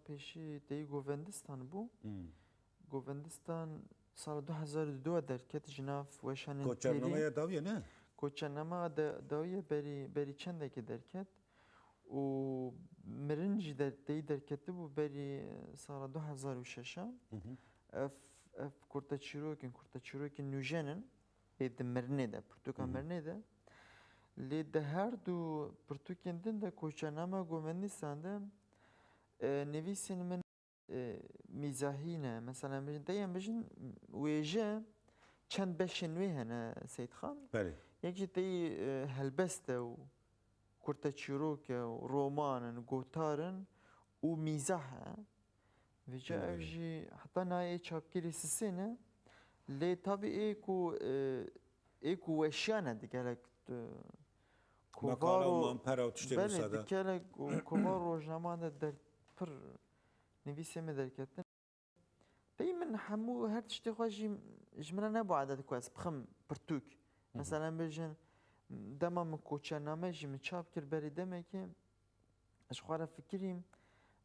پیشی دی گووندستان بو گووندستان سال 2002 درکت جناف وشان کوچرنامه داویه نه؟ کوچنامه داویه بری چنده که درکت و مرنجی دی درکت بو بری سال 2006 اف kurta çirokin ed mirnê de pirtûka mirnê de lê di her du pirtûkên din de koçername Gomendistan de nivîsên min mîzahî ne mesela deyên bijin wêje çend beşên wê hene Seyidxan yek jî teyî helbest e û kurta çîrok e û romanin gotarin û mîzah e vêce ev jî heta nayê çapkirî sisê ne lê tabii ê ku weşiya ne digelek Makala û mampera û tiştê wisa de digelek kova rojnama de pir nivîsê me derketin teyî min hemû her tiştê xwe jî ji min re nebû adet ku ez bixim pirtûk mesela bijin dema min koçername jî min çap kir berî demekê ji xwe re fikirîm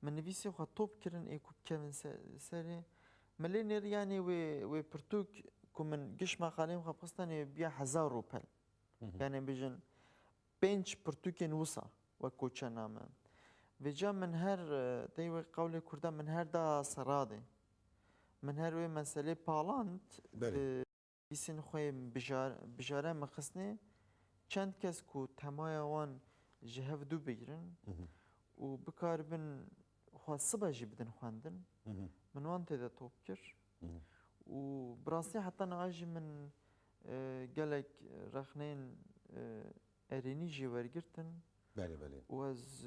min nivîsê xwe top kirin ê ku bikevin serê min lê nêr yanî wê pirtûk ku min giş meqaleyên xwe bixistin biya 1000 rûpel yani bijin 5 pirtûkên wisa wek koçername vêca min her teyî wê qewlê Kurdan min her da seradê min her wê meselê paland nivîsên xwe bijare min xistnê çend kes ku temaya wan ji hev dû bigirin û bikaribin xwe sibe jî bidin xwendin min wan tê de top kir û bi rastî heta niha jî min gelek rexneyên erênî jî wergirtin û ez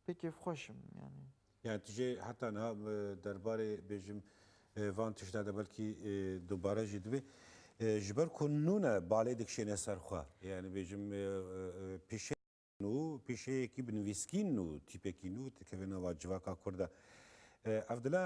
pê kêfxweş im yani. Yani tu jê heta niha derbarê bêjim van tişta de belkî dubare jî dibe ji ber ku nûne balê dikişêne ser xwe yani bêjim pêşe nû pêşeyekî binivîskîn nû tîpekî nû dikeve nava civaka Kurd de ev dila